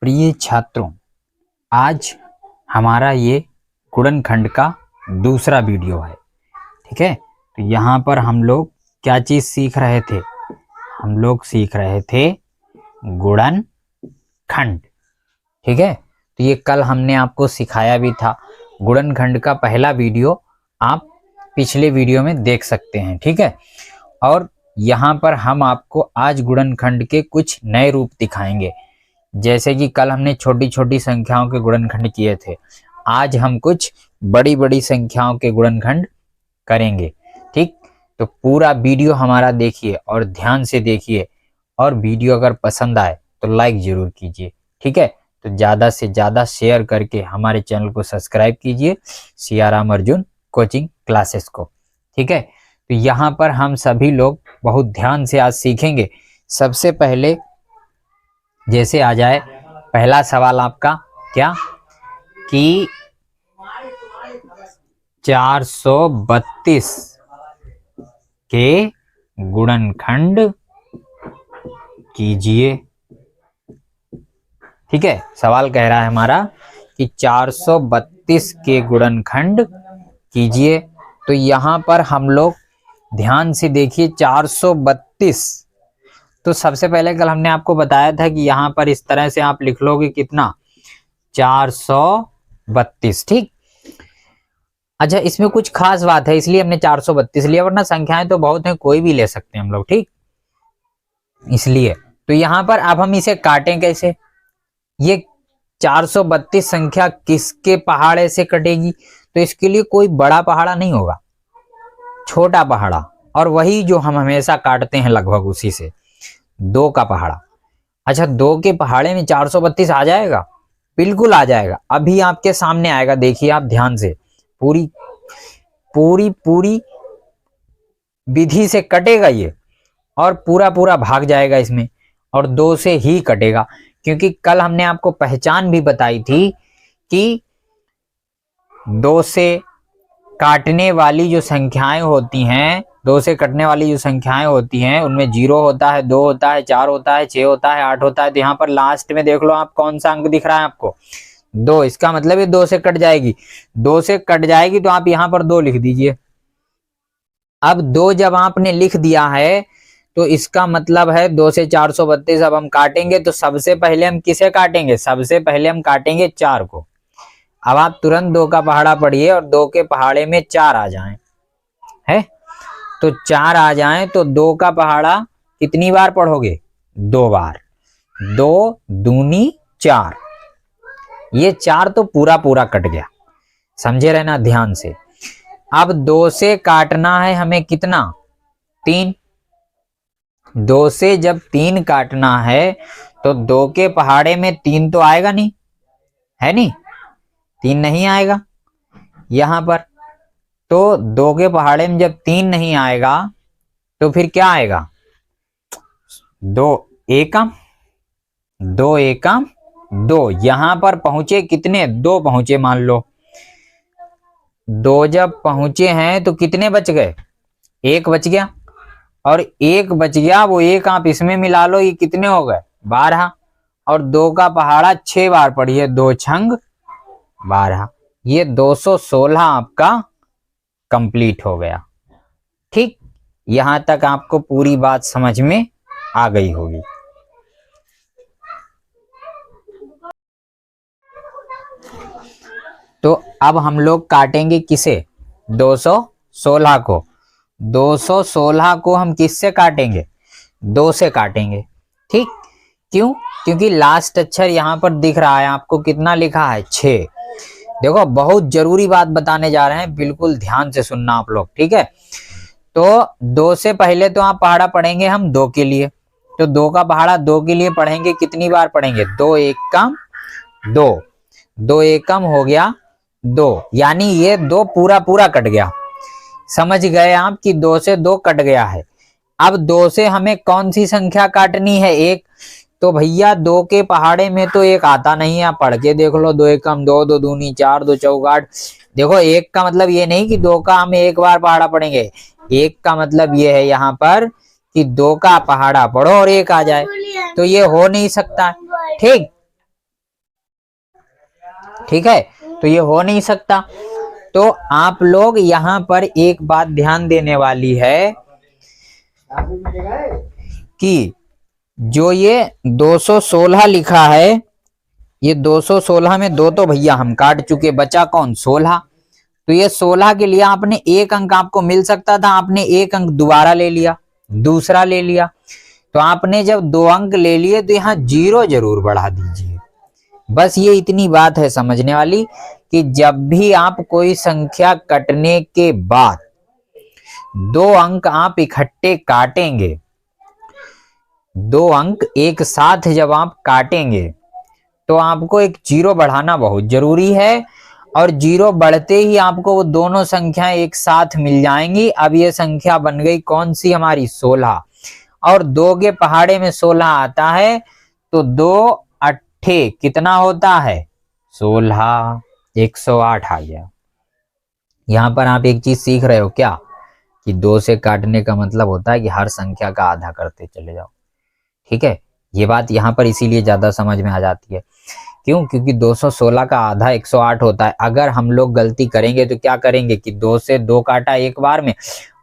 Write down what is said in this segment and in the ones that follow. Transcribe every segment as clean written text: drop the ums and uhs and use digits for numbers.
प्रिय छात्रों, आज हमारा ये गुणनखंड का दूसरा वीडियो है। ठीक है, तो यहाँ पर हम लोग क्या चीज सीख रहे थे? हम लोग सीख रहे थे गुणनखंड। ठीक है, तो ये कल हमने आपको सिखाया भी था। गुणनखंड का पहला वीडियो आप पिछले वीडियो में देख सकते हैं। ठीक है, और यहाँ पर हम आपको आज गुणनखंड के कुछ नए रूप दिखाएंगे। जैसे कि कल हमने छोटी छोटी संख्याओं के गुणनखंड किए थे, आज हम कुछ बड़ी बड़ी संख्याओं के गुणनखंड करेंगे। ठीक, तो पूरा वीडियो हमारा देखिए और ध्यान से देखिए, और वीडियो अगर पसंद आए तो लाइक जरूर कीजिए। ठीक है, तो ज़्यादा से ज़्यादा शेयर करके हमारे चैनल को सब्सक्राइब कीजिए, सियाराम अर्जुन कोचिंग क्लासेस को। ठीक है, तो यहाँ पर हम सभी लोग बहुत ध्यान से आज सीखेंगे। सबसे पहले जैसे आ जाए पहला सवाल आपका क्या कि 432 के गुणनखंड कीजिए। ठीक है, सवाल कह रहा है हमारा कि 432 के गुणनखंड कीजिए। तो यहाँ पर हम लोग ध्यान से देखिए 432। तो सबसे पहले कल हमने आपको बताया था कि यहाँ पर इस तरह से आप लिख लोगे कितना, 432। ठीक, अच्छा, इसमें कुछ खास बात है इसलिए हमने 432 लिया, वरना संख्याएं तो बहुत हैं, कोई भी ले सकते हैं हम लोग। ठीक, इसलिए तो यहाँ पर अब हम इसे काटें कैसे? ये 432 संख्या किसके पहाड़े से कटेगी? तो इसके लिए कोई बड़ा पहाड़ा नहीं होगा, छोटा पहाड़ा, और वही जो हम हमेशा काटते हैं लगभग उसी से, 2 का पहाड़ा। अच्छा, 2 के पहाड़े में 432 आ जाएगा? बिल्कुल आ जाएगा, अभी आपके सामने आएगा। देखिए आप ध्यान से, पूरी पूरी पूरी विधि से कटेगा ये, और पूरा पूरा भाग जाएगा इसमें, और 2 से ही कटेगा। क्योंकि कल हमने आपको पहचान भी बताई थी कि 2 से काटने वाली जो संख्याएं होती हैं, 2 से कटने वाली जो संख्याएं होती हैं, उनमें 0 होता है, 2 होता है, 4 होता है, 6 होता है, 8 होता है। तो यहाँ पर लास्ट में देख लो आप, कौन सा अंक दिख रहा है आपको? 2। इसका मतलब ये 2 से कट जाएगी। 2 से कट जाएगी तो आप यहाँ पर 2 लिख दीजिए। अब 2 जब आपने लिख दिया है तो इसका मतलब है 2 से 432 अब हम काटेंगे। तो सबसे पहले हम किसे काटेंगे? सबसे पहले हम काटेंगे 4 को। अब आप तुरंत 2 का पहाड़ा पढ़िए और 2 के पहाड़े में 4 आ जाएं, है तो 4 आ जाएं तो 2 का पहाड़ा कितनी बार पढ़ोगे? 2 बार। 2 दूनी 4, ये 4 तो पूरा पूरा कट गया, समझे रहना ध्यान से। अब 2 से काटना है हमें कितना? 3। 2 से जब 3 काटना है तो 2 के पहाड़े में 3 तो आएगा नहीं, है नहीं? 3 नहीं आएगा यहां पर। तो 2 के पहाड़े में जब 3 नहीं आएगा तो फिर क्या आएगा? 2 एकम 2 एकम 2। यहां पर पहुंचे कितने? 2 पहुंचे मान लो। 2 जब पहुंचे हैं तो कितने बच गए? 1 बच गया, और 1 बच गया, वो 1 आप इसमें मिला लो, ये कितने हो गए? 12। और 2 का पहाड़ा 6 बार पढ़िए, 2 छंग 12। ये 216 आपका कंप्लीट हो गया। ठीक, यहां तक आपको पूरी बात समझ में आ गई होगी। तो अब हम लोग काटेंगे किसे? 216 को। 216 को हम किससे काटेंगे? 2 से काटेंगे। ठीक, क्यों? क्योंकि लास्ट अक्षर यहाँ पर दिख रहा है आपको, कितना लिखा है? 6। देखो, बहुत जरूरी बात बताने जा रहे हैं, बिल्कुल ध्यान से सुनना आप लोग। ठीक है, तो 2 से पहले तो आप पहाड़ा पढ़ेंगे हम 2 के लिए। तो 2 का पहाड़ा 2 के लिए पढ़ेंगे, कितनी बार पढ़ेंगे? 2 एकम 2। 2 एकम हो गया 2, यानी ये 2 पूरा पूरा कट गया। समझ गए आप कि 2 से 2 कट गया है। अब 2 से हमें कौन सी संख्या काटनी है? 1। तो भैया 2 के पहाड़े में तो 1 आता नहीं है, आप पढ़ के देख लो। 2 एकम 2, 2 दूनी 4, 2 चौक 8। देखो, 1 का मतलब ये नहीं कि 2 का हम 1 बार पहाड़ा पढ़ेंगे। 1 का मतलब ये है यहाँ पर कि 2 का पहाड़ा पढ़ो और 1 आ जाए, तो ये हो नहीं सकता। ठीक, ठीक है, तो ये हो नहीं सकता। तो आप लोग यहाँ पर एक बात ध्यान देने वाली है कि जो ये 216 लिखा है, ये 216 में दो तो भैया हम काट चुके, बचा कौन? 16। तो ये 16 के लिए आपने एक अंक आपको मिल सकता था, आपने एक अंक दोबारा ले लिया, दूसरा ले लिया। तो आपने जब 2 अंक ले लिए तो यहाँ 0 जरूर बढ़ा दीजिए। बस ये इतनी बात है समझने वाली कि जब भी आप कोई संख्या कटने के बाद 2 अंक आप इकट्ठे काटेंगे, 2 अंक एक साथ जब आप काटेंगे तो आपको एक 0 बढ़ाना बहुत जरूरी है। और 0 बढ़ते ही आपको वो दोनों संख्याएं एक साथ मिल जाएंगी। अब ये संख्या बन गई कौन सी? हमारी 16। और 2 के पहाड़े में 16 आता है, तो 2 अट्ठे कितना होता है? 16, 108 आ गया। यहां पर आप एक चीज सीख रहे हो क्या, कि 2 से काटने का मतलब होता है कि हर संख्या का आधा करते चले जाओ। ठीक है, ये बात यहाँ पर इसीलिए ज्यादा समझ में आ जाती है। क्यों? क्योंकि 216 का आधा 108 होता है। अगर हम लोग गलती करेंगे तो क्या करेंगे कि 2 से 2 काटा एक बार में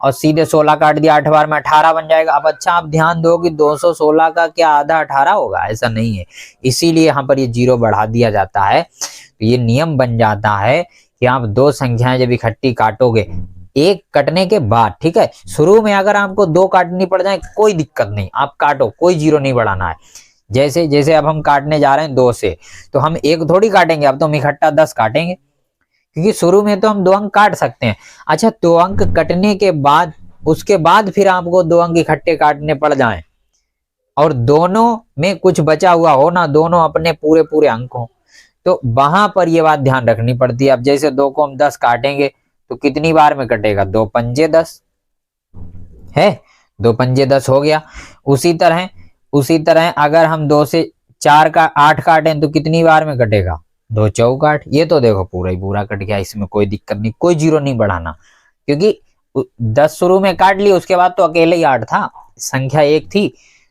और सीधे 16 काट दिया 8 बार में, 18 बन जाएगा। अब अच्छा आप ध्यान दो कि 216 का क्या आधा 18 होगा? ऐसा नहीं है, इसीलिए यहाँ पर ये 0 बढ़ा दिया जाता है। तो ये नियम बन जाता है कि आप 2 संख्याएं जब इकट्ठी काटोगे एक कटने के बाद, ठीक है, शुरू में अगर आपको 2 काटनी पड़ जाए कोई दिक्कत नहीं, आप काटो, कोई 0 नहीं बढ़ाना है। जैसे जैसे अब हम काटने जा रहे हैं 2 से, तो हम एक थोड़ी काटेंगे, अब तो हम इकट्ठा 10 काटेंगे, क्योंकि शुरू में तो हम 2 अंक काट सकते हैं। अच्छा, 2 अंक कटने के बाद उसके बाद फिर आपको 2 अंक इकट्ठे काटने पड़ जाएं और दोनों में कुछ बचा हुआ हो ना, दोनों अपने पूरे पूरे अंक हो, तो वहां पर ये बात ध्यान रखनी पड़ती है। अब जैसे 2 को हम 10 काटेंगे तो कितनी बार में कटेगा? 2 पंजे 10 है, 2 पंजे 10 हो गया। उसी तरह अगर हम 2 से 4 का 8 काटें तो कितनी बार में कटेगा? 2 चौक 8। ये तो देखो पूरा ही पूरा कट गया, इसमें कोई दिक्कत नहीं, कोई 0 नहीं बढ़ाना, क्योंकि 10 शुरू में काट लिया, उसके बाद तो अकेले ही 8 था, संख्या एक थी,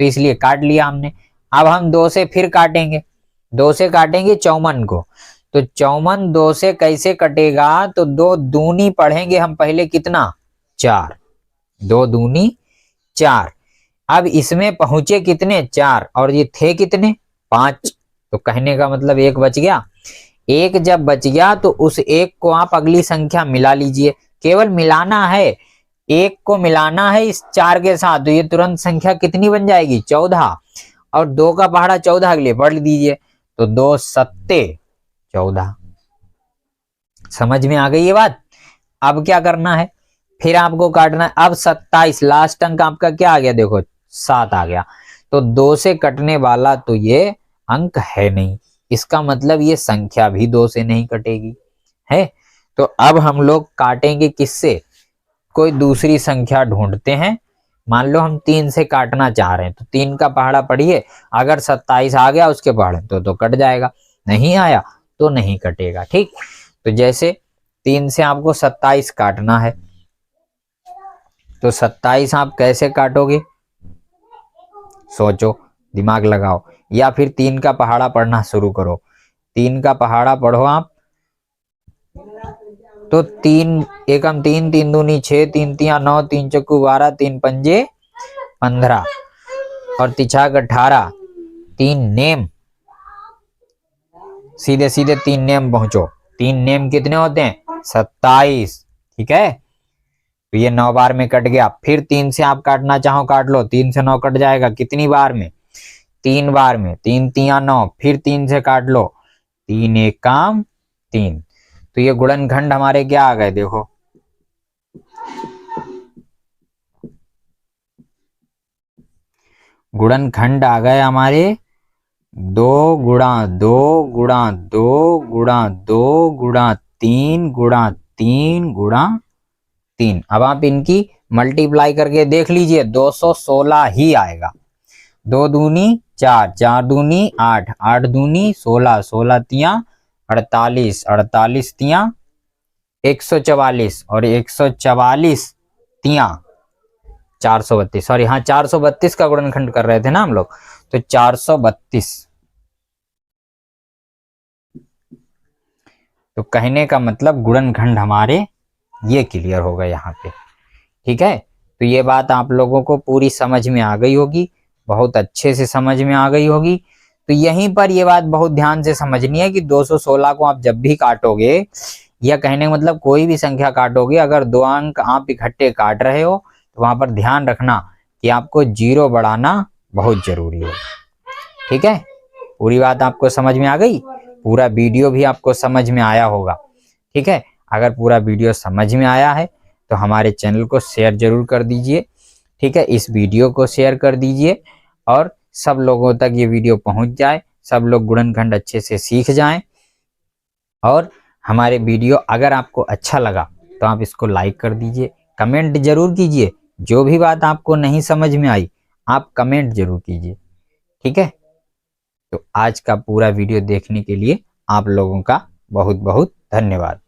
तो इसलिए काट लिया हमने। अब हम 2 से फिर काटेंगे, 2 से काटेंगे 54 को, तो 54 2 से कैसे कटेगा? तो 2 दूनी पढ़ेंगे हम पहले, कितना? 4, 2 दूनी 4। अब इसमें पहुंचे कितने? 4, और ये थे कितने? 5। तो कहने का मतलब एक बच गया। एक जब बच गया तो उस एक को आप अगली संख्या मिला लीजिए, केवल मिलाना है, एक को मिलाना है इस 4 के साथ, तो ये तुरंत संख्या कितनी बन जाएगी? 14। और 2 का पहाड़ा 14 के लिए पढ़ दीजिए, तो 2 सत्ते 14। समझ में आ गई ये बात? अब क्या करना है? फिर आपको काटना है। अब 27, लास्ट अंक आपका क्या आ गया? देखो 7 आ गया, तो 2 से कटने वाला तो ये अंक है नहीं, इसका मतलब ये संख्या भी 2 से नहीं कटेगी है। तो अब हम लोग काटेंगे किससे? कोई दूसरी संख्या ढूंढते हैं। मान लो हम 3 से काटना चाह रहे हैं, तो 3 का पहाड़ा पढ़िए, अगर 27 आ गया उसके पहाड़े तो कट जाएगा, नहीं आया तो नहीं कटेगा। ठीक, तो जैसे 3 से आपको 27 काटना है, तो 27 आप कैसे काटोगे? सोचो, दिमाग लगाओ, या फिर 3 का पहाड़ा पढ़ना शुरू करो। 3 का पहाड़ा पढ़ो आप, तो 3 एकम 3, 3 दूनी 6, 3 तिया 9, 3 चक्कू 12, 3 पंजे 15 और तिछाक 18, 3 नेम, सीधे सीधे 3 नेम पहुंचो। 3 नेम कितने होते हैं? 27। ठीक है, तो ये 9 बार में कट गया। फिर 3 से आप काटना चाहो काट लो, 3 से 9 कट जाएगा, कितनी बार में? 3 बार में, 3 तिया 9, फिर 3 से काट लो, 3 एकम 3। तो ये गुणनखंड हमारे क्या आ गए? देखो, गुणनखंड आ गए हमारे 2 गुणा 2 गुणा 2 गुणा 2 गुणा 3 गुणा 3 गुणा 3। अब आप इनकी मल्टीप्लाई करके देख लीजिए, 216 ही आएगा। 2 दूनी 4, 4 दूनी 8, 8 दूनी 16, 16 तिया 48, 48 तिया 144 और 144 तिया 432। सॉरी, हाँ 432 का गुणनखंड कर रहे थे ना हम लोग, तो 432। तो कहने का मतलब गुणनखंड हमारे ये क्लियर होगा यहाँ पे। ठीक है, तो ये बात आप लोगों को पूरी समझ में आ गई होगी, बहुत अच्छे से समझ में आ गई होगी। तो यहीं पर ये बात बहुत ध्यान से समझनी है कि 216 को आप जब भी काटोगे, या कहने का मतलब कोई भी संख्या काटोगे, अगर दो अंक आप इकट्ठे काट रहे हो तो वहां पर ध्यान रखना कि आपको 0 बढ़ाना बहुत जरूरी है। ठीक है, पूरी बात आपको समझ में आ गई, पूरा वीडियो भी आपको समझ में आया होगा। ठीक है, अगर पूरा वीडियो समझ में आया है तो हमारे चैनल को शेयर जरूर कर दीजिए। ठीक है, इस वीडियो को शेयर कर दीजिए और सब लोगों तक ये वीडियो पहुंच जाए, सब लोग गुणनखंड अच्छे से सीख जाएं। और हमारे वीडियो अगर आपको अच्छा लगा तो आप इसको लाइक कर दीजिए, कमेंट जरूर कीजिए, जो भी बात आपको नहीं समझ में आई आप कमेंट जरूर कीजिए। ठीक है, तो आज का पूरा वीडियो देखने के लिए आप लोगों का बहुत बहुत धन्यवाद।